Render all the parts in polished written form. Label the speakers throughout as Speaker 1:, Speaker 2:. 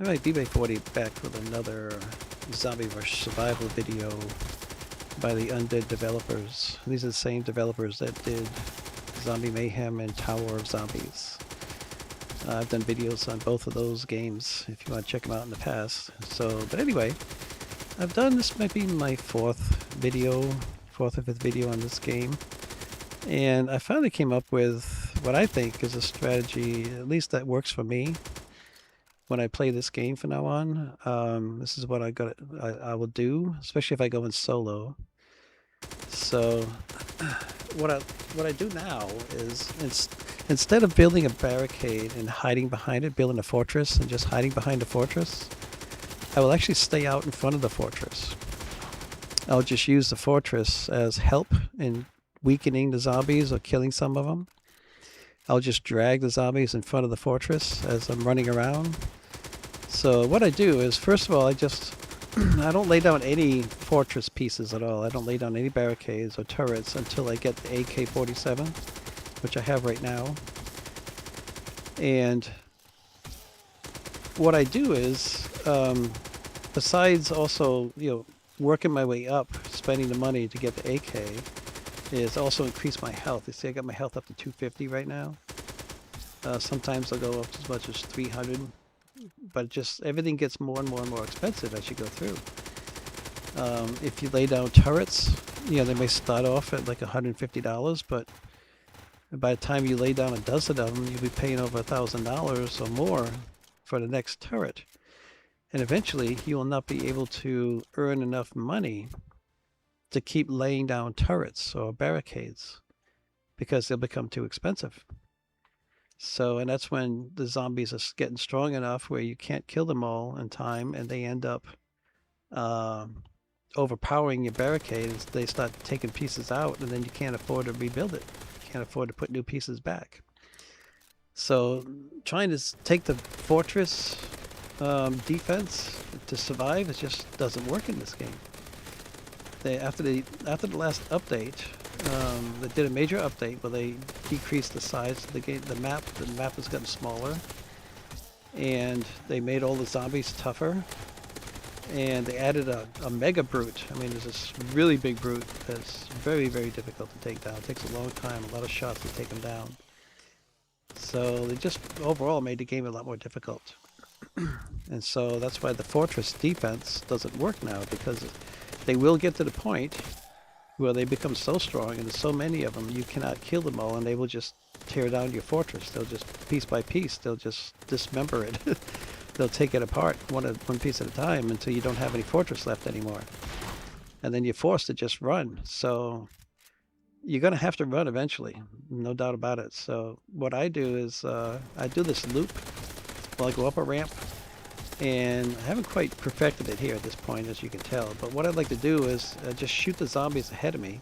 Speaker 1: Alright, B-Bay40 back with another Zombie Rush survival video by the Undead developers. These are the same developers that did Zombie Mayhem and Tower of Zombies. I've done videos on both of those games if you want to check them out in the past. But anyway, I've done, this might be my fourth or fifth video on this game. And I finally came up with what I think is a strategy, at least that works for me. When I play this game from now on, this is what I will do, especially if I go in solo. So what I do now is instead of building a barricade and hiding behind it, building a fortress and just hiding behind the fortress, I will actually stay out in front of the fortress. I'll just use the fortress as help in weakening the zombies or killing some of them. I'll just drag the zombies in front of the fortress as I'm running around. So what I do is, first of all, I don't lay down any fortress pieces at all. I don't lay down any barricades or turrets until I get the AK-47, which I have right now. And what I do is, besides also, working my way up, spending the money to get the AK, is also increase my health. You see I got my health up to 250 right now. Sometimes I'll go up as much as 300. But just everything gets more and more and more expensive as you go through. If you lay down turrets, they may start off at like $150, but by the time you lay down a dozen of them, you'll be paying over $1,000 or more for the next turret. And eventually, you will not be able to earn enough money to keep laying down turrets or barricades because they'll become too expensive. So, and that's when the zombies are getting strong enough where you can't kill them all in time, and they end up overpowering your barricades. They start taking pieces out, and then you can't afford to rebuild it. You can't afford to put new pieces back. So, trying to take the fortress defense to survive, it just doesn't work in this game. After the last update, they did a major update where they decreased the size of the game. The map has gotten smaller, and they made all the zombies tougher, and they added a mega brute. I mean, there's this really big brute that's very, very difficult to take down. It takes a long time, a lot of shots to take him down. So they just overall made the game a lot more difficult. And so that's why the fortress defense doesn't work now, because they will get to the point where they become so strong, and there's so many of them, you cannot kill them all, and they will just tear down your fortress. They'll just, piece by piece, they'll just dismember it. They'll take it apart one piece at a time until you don't have any fortress left anymore. And then you're forced to just run. So you're going to have to run eventually, no doubt about it. So what I do is I do this loop while I go up a ramp. And I haven't quite perfected it here at this point, as you can tell. But what I'd like to do is just shoot the zombies ahead of me.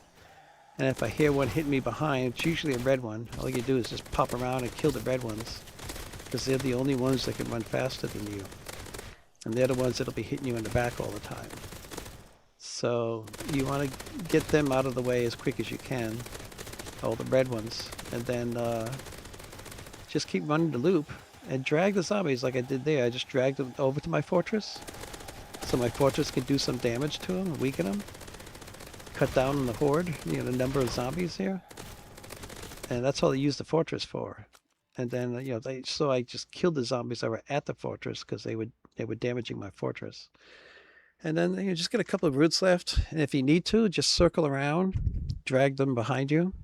Speaker 1: And if I hear one hitting me behind, it's usually a red one. All you do is just pop around and kill the red ones, because they're the only ones that can run faster than you. And they're the ones that'll be hitting you in the back all the time. So you want to get them out of the way as quick as you can, all the red ones. And then just keep running the loop. And drag the zombies like I did there. I just dragged them over to my fortress, so my fortress could do some damage to them, weaken them, cut down on the horde, the number of zombies here. And that's all I used the fortress for. And then, so I just killed the zombies that were at the fortress because they were damaging my fortress. And then you just get a couple of roots left, and if you need to, just circle around, drag them behind you.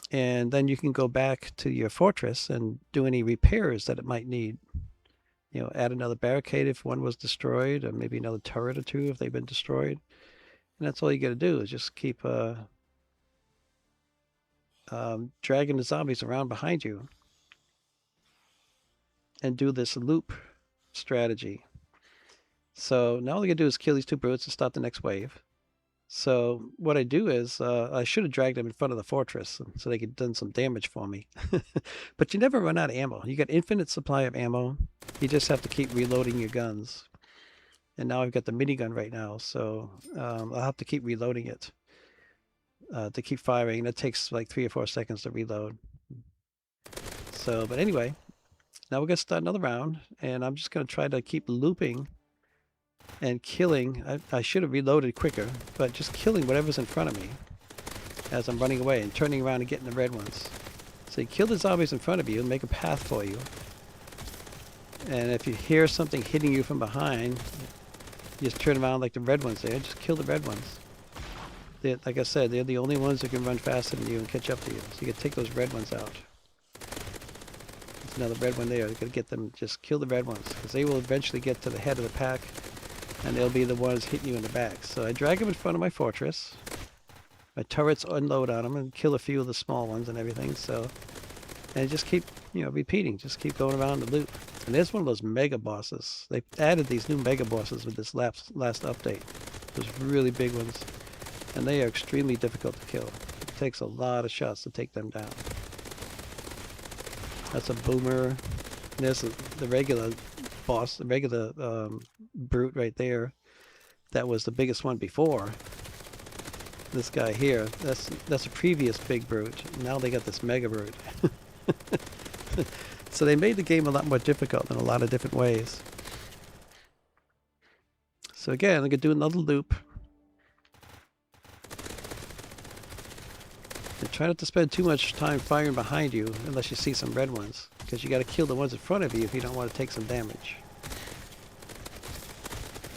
Speaker 1: And then you can go back to your fortress and do any repairs that it might need. Add another barricade if one was destroyed, or maybe another turret or two if they've been destroyed. And that's all you got to do is just keep dragging the zombies around behind you and do this loop strategy. So now all you got to do is kill these two brutes and stop the next wave. So what I do is I should have dragged them in front of the fortress so they could done some damage for me. But you never run out of ammo. You got infinite supply of ammo. You just have to keep reloading your guns. And now I've got the minigun right now, so I'll have to keep reloading it to keep firing. It takes like 3 or 4 seconds to reload. So, but anyway, Now we're going to start another round, and I'm just going to try to keep looping and killing. I should have reloaded quicker, but just killing whatever's in front of me as I'm running away and turning around and getting the red ones. So you kill the zombies in front of you and make a path for you. And if you hear something hitting you from behind, you just turn around like the red ones there. Just kill the red ones. Like I said, they're the only ones that can run faster than you and catch up to you. So you can take those red ones out. There's another red one there. You gotta get them. Just kill the red ones, because they will eventually get to the head of the pack, and they'll be the ones hitting you in the back. So I drag them in front of my fortress. My turrets unload on them and kill a few of the small ones and everything. So, and just keep, repeating. Just keep going around the loop. And there's one of those mega bosses. They added these new mega bosses with this last update. Those really big ones. And they are extremely difficult to kill. It takes a lot of shots to take them down. That's a boomer. And there's the regular boss, the regular brute right there. That was the biggest one before. This guy here, that's a previous big brute. Now they got this mega brute. So they made the game a lot more difficult in a lot of different ways. So again, I'm going to do another loop. And try not to spend too much time firing behind you unless you see some red ones, because you got to kill the ones in front of you if you don't want to take some damage.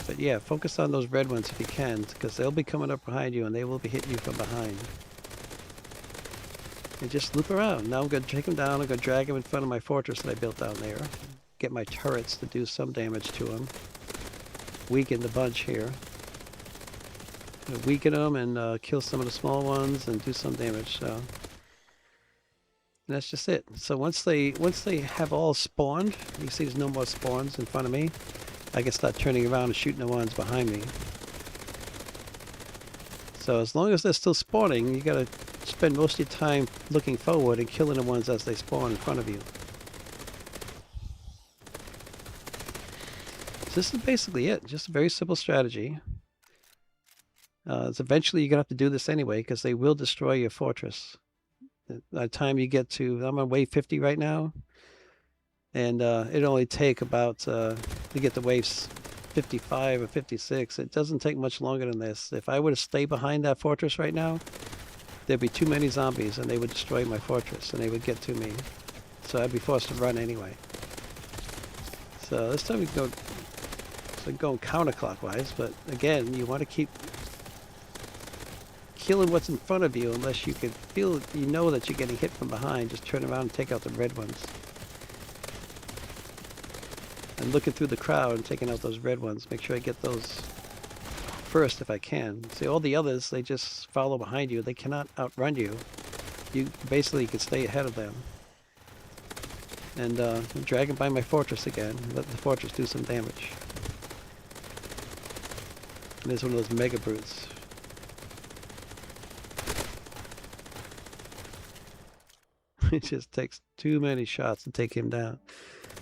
Speaker 1: But yeah, focus on those red ones if you can, because they'll be coming up behind you and they will be hitting you from behind. And just loop around. Now I'm going to take them down. I'm going to drag them in front of my fortress that I built down there. Get my turrets to do some damage to them. Weaken the bunch here. Weaken them and kill some of the small ones and do some damage. So and that's just it. So once they have all spawned, you see there's no more spawns in front of me, I can start turning around and shooting the ones behind me. So as long as they're still spawning, you gotta spend most of your time looking forward and killing the ones as they spawn in front of you. So this is basically it. Just a very simple strategy. So eventually you're gonna have to do this anyway, because they will destroy your fortress. By the time you get to, I'm on wave 50 right now, and it only take about to get to waves 55 or 56. It doesn't take much longer than this. If I were to stay behind that fortress right now, there'd be too many zombies and they would destroy my fortress and they would get to me. So I'd be forced to run anyway. So this time we go, so going counterclockwise, but again, you want to keep killing what's in front of you unless you can feel, you know that you're getting hit from behind. Just turn around and take out the red ones. And looking through the crowd and taking out those red ones. Make sure I get those first if I can. See, all the others, they just follow behind you. They cannot outrun you. You basically can stay ahead of them. And I'm dragging by my fortress again. Let the fortress do some damage. And there's one of those mega brutes. It just takes too many shots to take him down.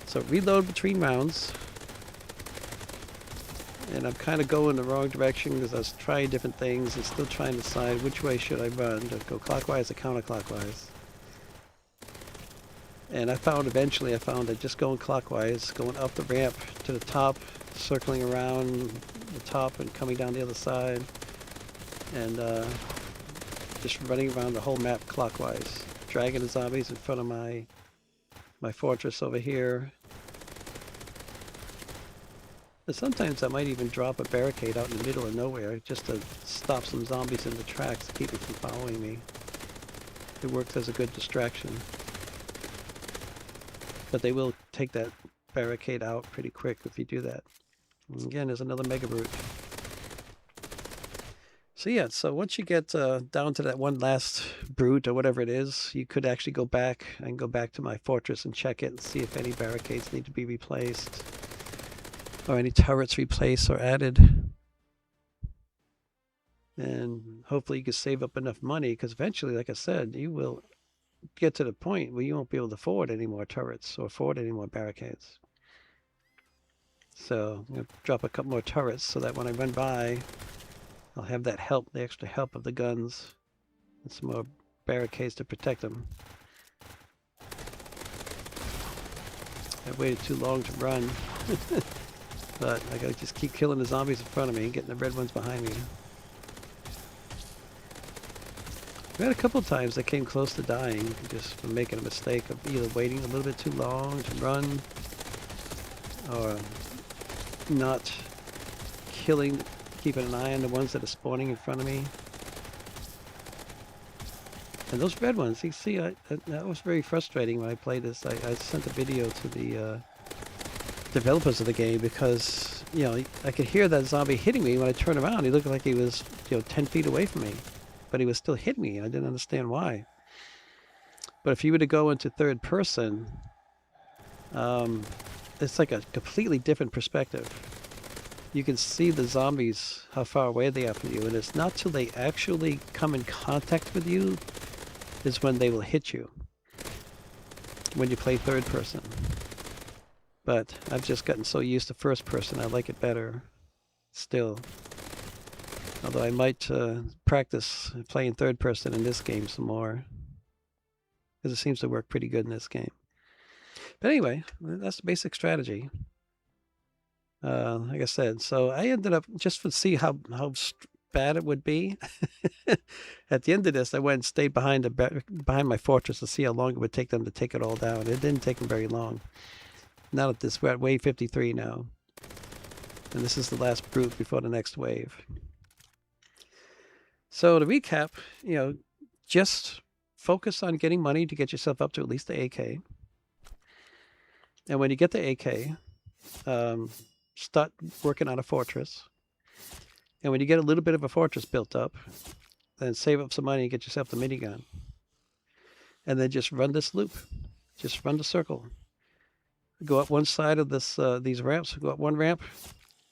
Speaker 1: So reload between rounds. And I'm kind of going the wrong direction because I was trying different things and still trying to decide which way should I run. To go clockwise or counterclockwise. And eventually I found that just going clockwise, going up the ramp to the top, circling around the top and coming down the other side, and just running around the whole map clockwise. Dragging the zombies in front of my fortress over here. And sometimes I might even drop a barricade out in the middle of nowhere just to stop some zombies in the tracks to keep them from following me. It works as a good distraction. But they will take that barricade out pretty quick if you do that. And again, there's another mega brute. So yeah, so once you get down to that one last brute or whatever it is, you could actually go back and go back to my fortress and check it and see if any barricades need to be replaced or any turrets replaced or added. And hopefully you can save up enough money, because eventually, like I said, you will get to the point where you won't be able to afford any more turrets or afford any more barricades. So I'm going to drop a couple more turrets so that when I run by, I'll have that help, the extra help of the guns, and some more barricades to protect them. I waited too long to run. But I gotta just keep killing the zombies in front of me and getting the red ones behind me. We had a couple times I came close to dying just from making a mistake of either waiting a little bit too long to run or not killing, keeping an eye on the ones that are spawning in front of me. And those red ones, you see, that was very frustrating when I played this. I sent a video to the developers of the game because, you know, I could hear that zombie hitting me when I turned around. He looked like he was, 10 feet away from me, but he was still hitting me, and I didn't understand why. But if you were to go into third person, it's like a completely different perspective. You can see the zombies, how far away they are from you, and it's not till they actually come in contact with you is when they will hit you when you play third person. But I've just gotten so used to first person, I like it better still. Although I might practice playing third person in this game some more, because it seems to work pretty good in this game. But anyway, that's the basic strategy. Like I said, so I ended up, just to see how bad it would be, at the end of this, I went and stayed behind my fortress to see how long it would take them to take it all down. It didn't take them very long. Now at this, we're at wave 53 now. And this is the last brute before the next wave. So to recap, just focus on getting money to get yourself up to at least the AK. And when you get the AK, start working on a fortress. And when you get a little bit of a fortress built up, then save up some money and get yourself the minigun. And then just run this loop. Just run the circle. Go up one side of these ramps. Go up one ramp,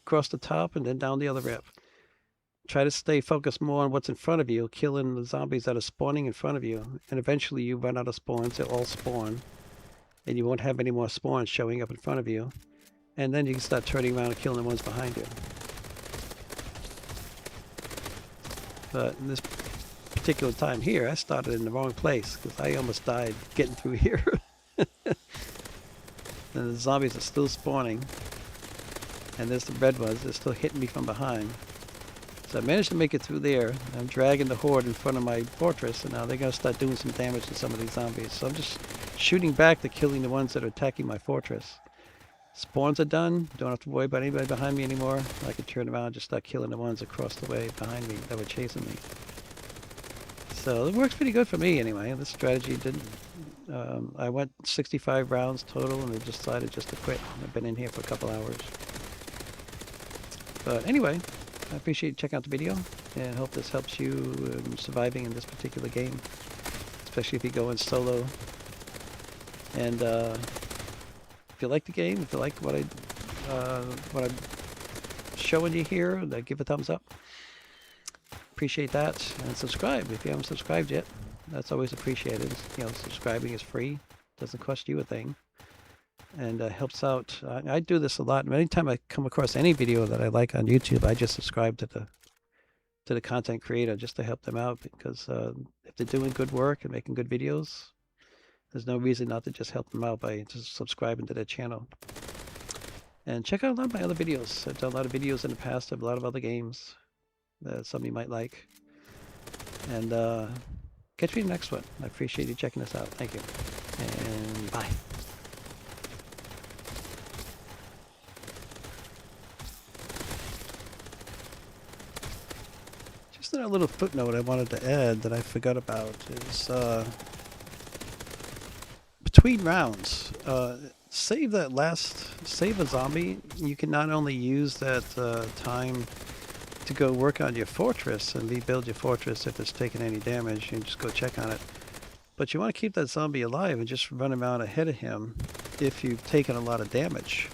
Speaker 1: across the top, and then down the other ramp. Try to stay focused more on what's in front of you, killing the zombies that are spawning in front of you. And eventually you run out of spawns. They'll all spawn. And you won't have any more spawns showing up in front of you. And then you can start turning around and killing the ones behind you. But in this particular time here, I started in the wrong place because I almost died getting through here. And the zombies are still spawning. And there's the red ones. They're still hitting me from behind. So I managed to make it through there. I'm dragging the horde in front of my fortress, and now they're going to start doing some damage to some of these zombies. So I'm just shooting back to killing the ones that are attacking my fortress. Spawns are done. Don't have to worry about anybody behind me anymore. I can turn around and just start killing the ones across the way behind me that were chasing me. So it works pretty good for me anyway. This strategy didn't... I went 65 rounds total and I decided just to quit. I've been in here for a couple hours. But anyway, I appreciate you checking out the video and hope this helps you surviving in this particular game, especially if you go in solo. And if you like the game, if you like what I'm showing you here, then give a thumbs up. Appreciate that, and subscribe if you haven't subscribed yet. That's always appreciated. Subscribing is free, doesn't cost you a thing, and helps out. I do this a lot. Anytime I come across any video that I like on YouTube, I just subscribe to the content creator just to help them out, because if they're doing good work and making good videos, there's no reason not to just help them out by just subscribing to their channel. And check out a lot of my other videos. I've done a lot of videos in the past of a lot of other games that some of you might like. And catch me in the next one. I appreciate you checking this out. Thank you. And bye. Just a little footnote I wanted to add that I forgot about is between rounds, save a zombie. You can not only use that time to go work on your fortress and rebuild your fortress if it's taken any damage, and just go check on it. But you want to keep that zombie alive and just run around ahead of him if you've taken a lot of damage.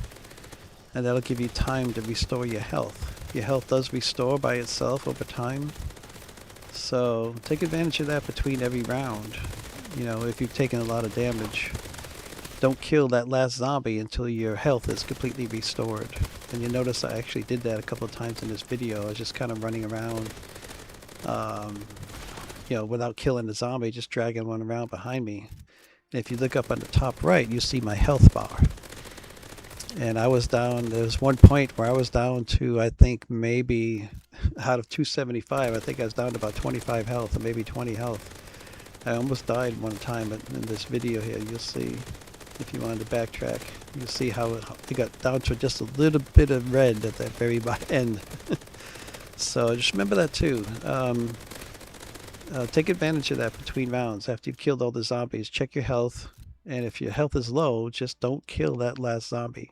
Speaker 1: And that'll give you time to restore your health. Your health does restore by itself over time. So take advantage of that between every round. If you've taken a lot of damage, don't kill that last zombie until your health is completely restored. And you notice I actually did that a couple of times in this video. I was just kind of running around, without killing the zombie, just dragging one around behind me. And if you look up on the top right, you see my health bar. And I was down, there was one point where I was down to, I think maybe out of 275, I think I was down to about 25 health or maybe 20 health. I almost died one time, but in this video here, you'll see, if you wanted to backtrack, you'll see how it got down to just a little bit of red at that very end. So just remember that too. Take advantage of that between rounds. After you've killed all the zombies, check your health. And if your health is low, just don't kill that last zombie.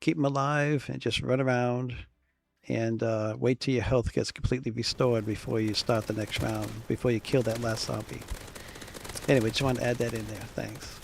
Speaker 1: Keep them alive and just run around and wait till your health gets completely restored before you start the next round, before you kill that last zombie. Anyway, just wanted to add that in there. Thanks.